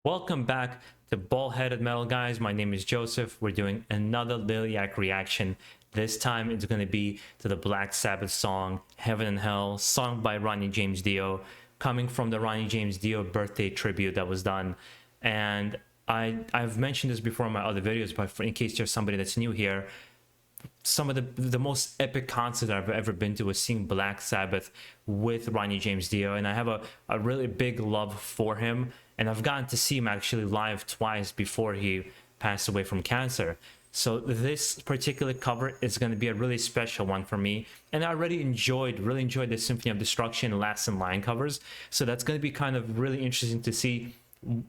Welcome back to BaldHeaded Metal, guys. My name is Joseph. We're doing another Liliac reaction. This time it's going to be to the Black Sabbath song Heaven and Hell, sung by Ronnie James Dio, coming from the Ronnie James Dio birthday tribute that was done. And I've mentioned this before in my other videos, but in case there's somebody that's new here, some of the most epic concert I've ever been to was seeing Black Sabbath with Ronnie James Dio, and I have a really big love for him, and I've gotten to see him actually live twice before he passed away from cancer. So this particular cover is going to be a really special one for me, and I already really enjoyed the Symphony of Destruction and Last in Line covers, so that's going to be kind of really interesting to see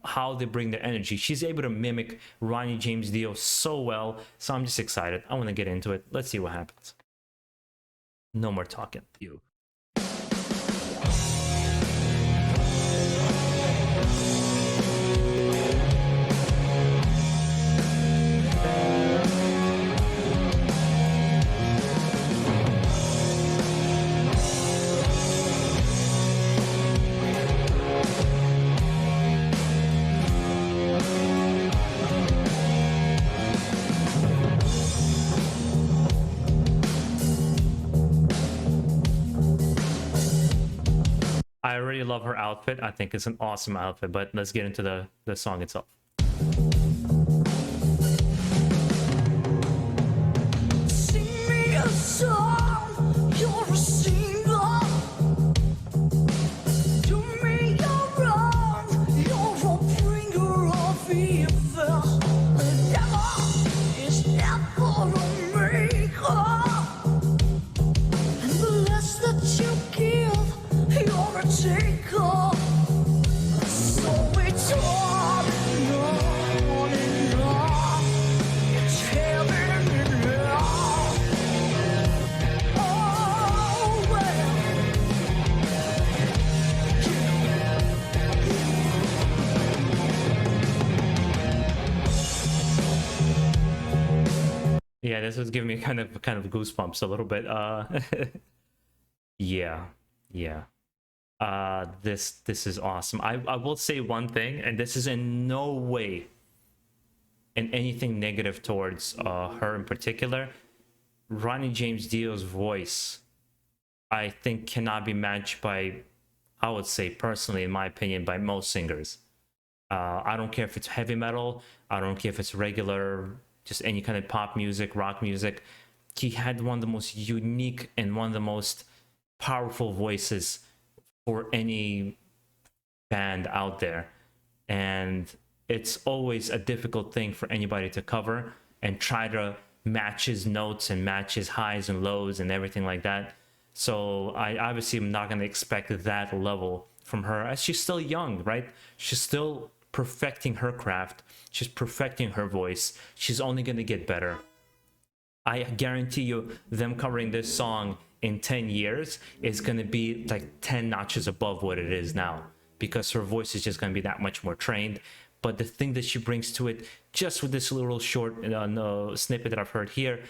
how they bring their energy. She's able to mimic Ronnie James Dio so well, so I'm just excited. I want to get into it. Let's see what happens. No more talking. You. I already love her outfit. I think it's an awesome outfit, but let's get into the song itself. Sing me a song, you're a singer. Do me your wrong, you're a bringer of evil. The devil is never a maker, and the less that you give, you're a taker. So it's on and on. It's heaven and hell. Oh, well. Yeah, this was giving me kind of goosebumps a little bit. Yeah. This is awesome. I will say one thing, and this is in no way in anything negative towards her in particular. Ronnie James Dio's voice, I think, cannot be matched by, I would say personally, in my opinion, by most singers. I don't care if it's heavy metal, I don't care if it's regular, just any kind of pop music, rock music. He had one of the most unique and one of the most powerful voices for any band out there, and it's always a difficult thing for anybody to cover and try to match his notes and match his highs and lows and everything like that. So I obviously am not going to expect that level from her, as she's still young, right? She's still perfecting her craft, she's perfecting her voice, she's only going to get better. I guarantee you, them covering this song in 10 years is going to be like 10 notches above what it is now, because her voice is just going to be that much more trained. But the thing that she brings to it, just with this little short snippet that I've heard here,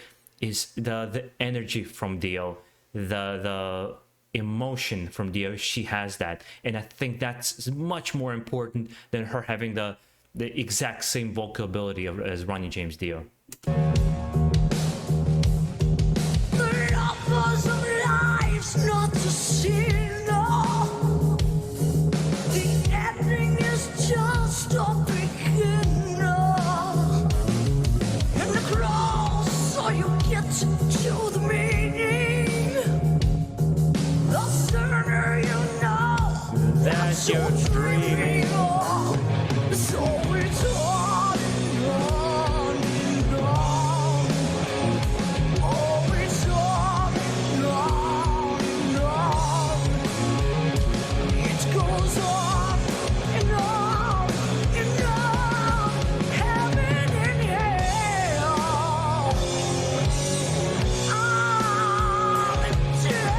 is the energy from Dio, the emotion from Dio. She has that, and I think that's much more important than her having the exact same vocal ability as Ronnie James Dio. Not to see, no. The ending is just a beginning, and the closer you get to the meaning, the sooner you know that you're dreaming. So it's on and on and on. Oh, it's on and on. It goes on and on and on, heaven and hell. I'm in jail.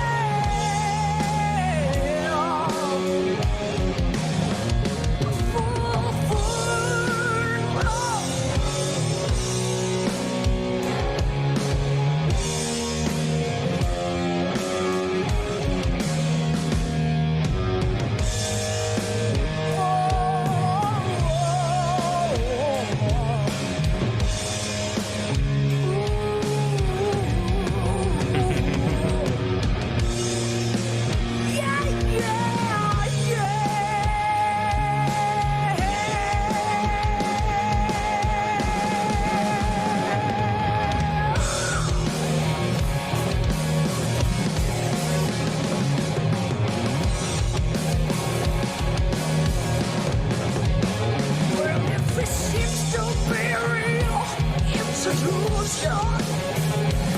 illusion.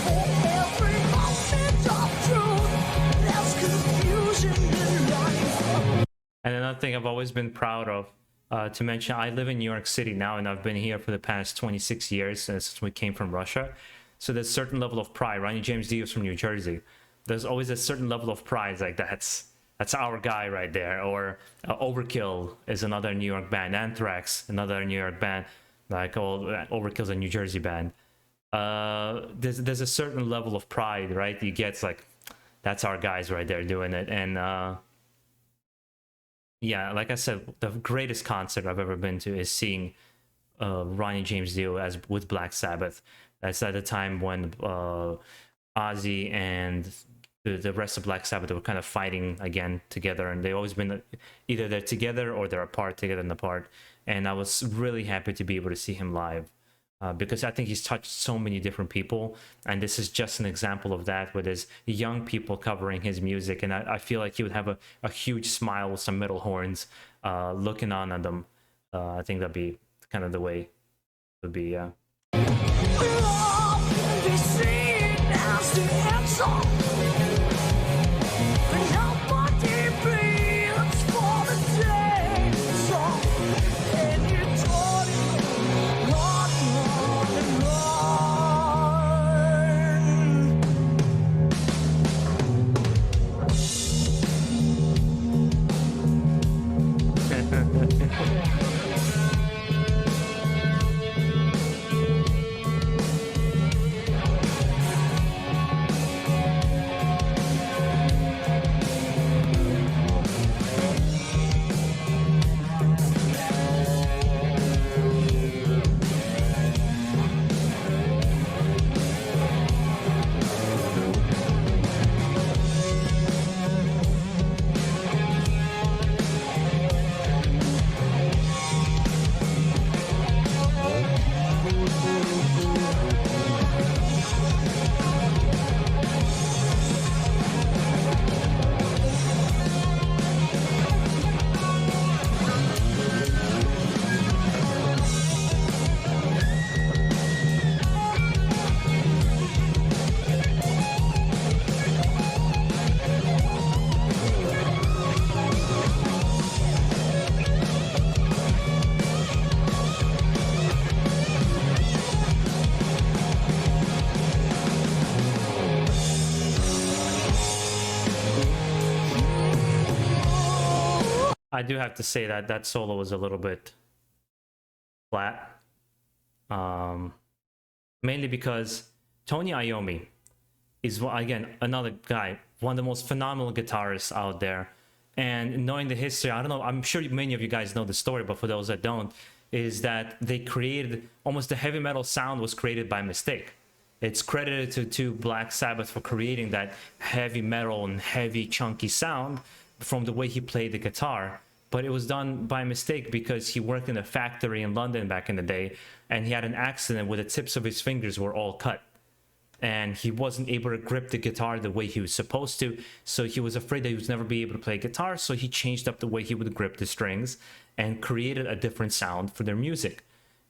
For every moment of truth, there's confusion in life. And another thing I've always been proud of to mention, I live in New York City now, and I've been here for the past 26 years since we came from Russia. So there's a certain level of pride. Ronnie James Dio's from New Jersey. There's always a certain level of pride, like that's our guy right there. Or Overkill is another New York band. Anthrax, another New York band. Like Overkill's a New Jersey band. There's a certain level of pride, right? You get like, that's our guys right there doing it. And yeah, like I said, the greatest concert I've ever been to is seeing Ronnie James Dio with Black Sabbath. That's at the time when Ozzy and the rest of Black Sabbath were kind of fighting again together, and they've always been either they're together or they're apart, together and apart. And I was really happy to be able to see him live because I think he's touched so many different people, and this is just an example of that, where there's young people covering his music, and I feel like he would have a huge smile with some metal horns looking on at them. I think that'd be kind of the way it would be. Yeah. Love be seen as the answer. And nobody bleeds for the danger. And it's running, run, I do have to say that solo was a little bit flat, mainly because Tony Iommi is, again, another guy, one of the most phenomenal guitarists out there. And knowing the history, I don't know, I'm sure many of you guys know the story, but for those that don't, is that they created, almost the heavy metal sound was created by mistake. It's credited to Black Sabbath for creating that heavy metal and heavy chunky sound from the way he played the guitar. But it was done by mistake because he worked in a factory in London back in the day, and he had an accident where the tips of his fingers were all cut. And he wasn't able to grip the guitar the way he was supposed to, so he was afraid that he would never be able to play guitar, so he changed up the way he would grip the strings and created a different sound for their music.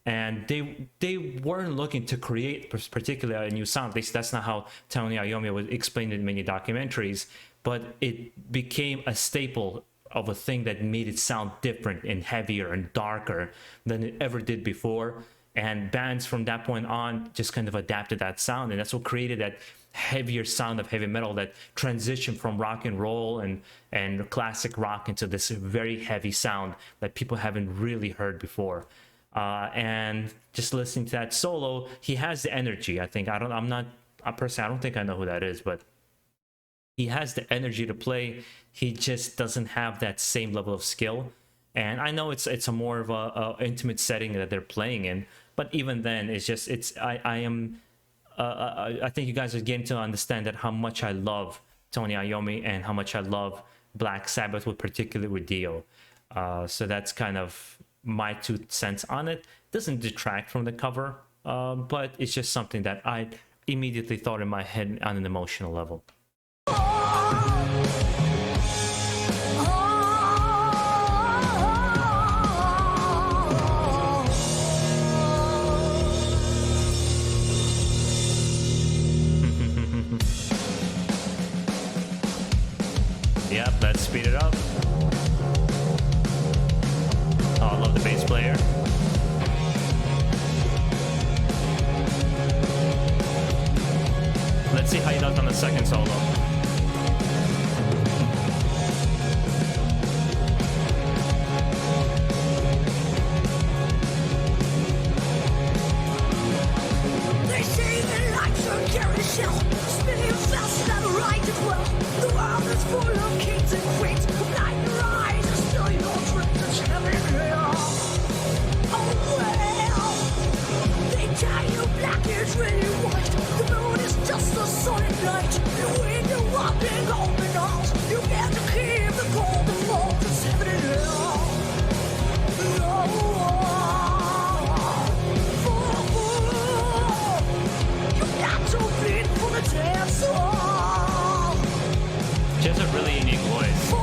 And they weren't looking to create particularly a new sound. At least that's not how Tony Iommi would explain it in many documentaries, but it became a staple of a thing that made it sound different and heavier and darker than it ever did before. And bands from that point on just kind of adapted that sound, and that's what created that heavier sound of heavy metal that transitioned from rock and roll and classic rock into this very heavy sound that people haven't really heard before. And just listening to that solo, he has the energy. I think I don't think I know who that is, but he has the energy to play. He just doesn't have that same level of skill. And I know it's a more of a intimate setting that they're playing in, but even then, I think you guys are getting to understand that how much I love Tony Iommi and how much I love Black Sabbath, particularly with Dio. So that's kind of my 2 cents on it. Doesn't detract from the cover, but it's just something that I immediately thought in my head on an emotional level. speed it up. Oh, I love the bass player. Let's see how he does on the second solo. They say that life's a carousel, spinning fast and right as well. The world is full of kings and queens. Blind your eyes and still your dreams. It's heaven and hell. Oh well, they tell you black is really white. The moon is just a solid light. And when you're walking open arms, you get to keep the golden vault. It's heaven and hell. She has a really unique voice.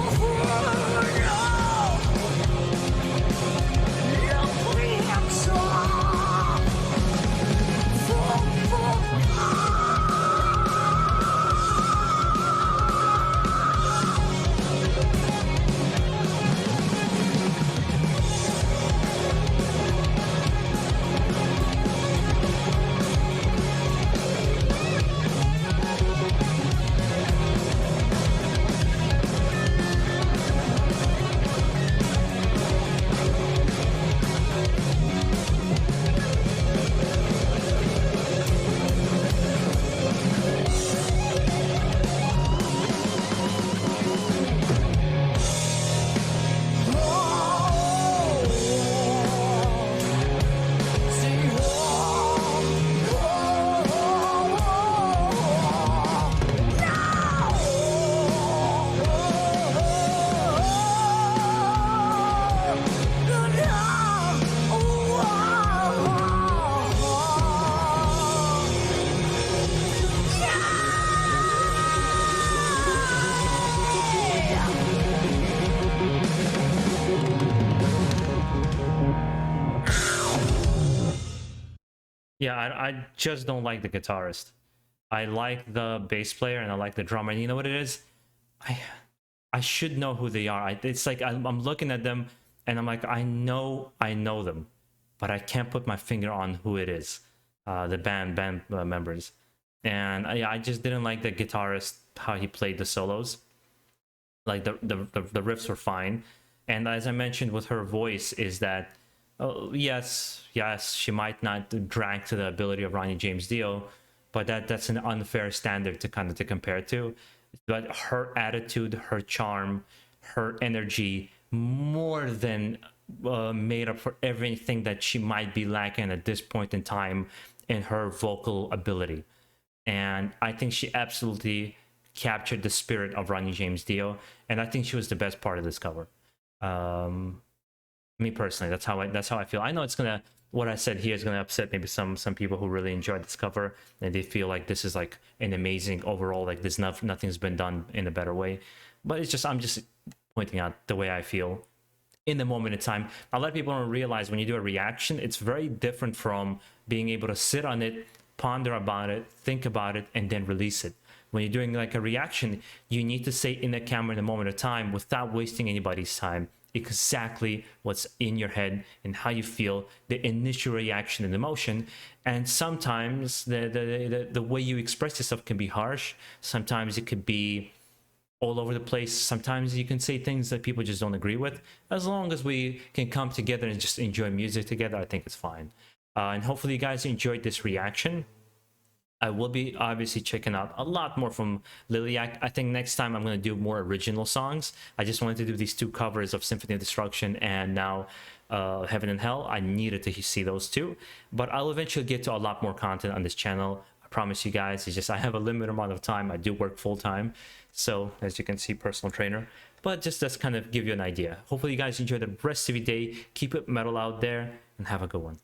Yeah, I just don't like the guitarist. I like the bass player and I like the drummer. And you know what it is? I should know who they are. It's like I'm looking at them and I'm like, I know them, but I can't put my finger on who it is. The band members. And I just didn't like the guitarist, how he played the solos. Like the riffs were fine. And as I mentioned with her voice is that, yes, she might not drag to the ability of Ronnie James Dio, but that's an unfair standard to kind of to compare to. But her attitude, her charm, her energy more than made up for everything that she might be lacking at this point in time in her vocal ability. And I think she absolutely captured the spirit of Ronnie James Dio, and I think she was the best part of this cover. Me personally, that's how I feel. I know it's gonna, what I said here is gonna upset maybe some people who really enjoyed this cover and they feel like this is like an amazing overall, like this nothing's been done in a better way. But it's just, I'm just pointing out the way I feel in the moment in time. A lot of people don't realize when you do a reaction, it's very different from being able to sit on it, ponder about it, think about it, and then release it. When you're doing like a reaction, you need to say in the camera in the moment of time without wasting anybody's time exactly what's in your head and how you feel, the initial reaction and emotion. And sometimes the way you express yourself can be harsh. Sometimes it could be all over the place. Sometimes you can say things that people just don't agree with. As long as we can come together and just enjoy music together, I think it's fine. And hopefully you guys enjoyed this reaction. I will be obviously checking out a lot more from Liliac. I think next time I'm going to do more original songs. I just wanted to do these two covers of Symphony of Destruction and now Heaven and Hell. I needed to see those two. But I'll eventually get to a lot more content on this channel. I promise you guys. It's just I have a limited amount of time. I do work full time. So as you can see, personal trainer. But just to kind of give you an idea. Hopefully you guys enjoy the rest of your day. Keep it metal out there and have a good one.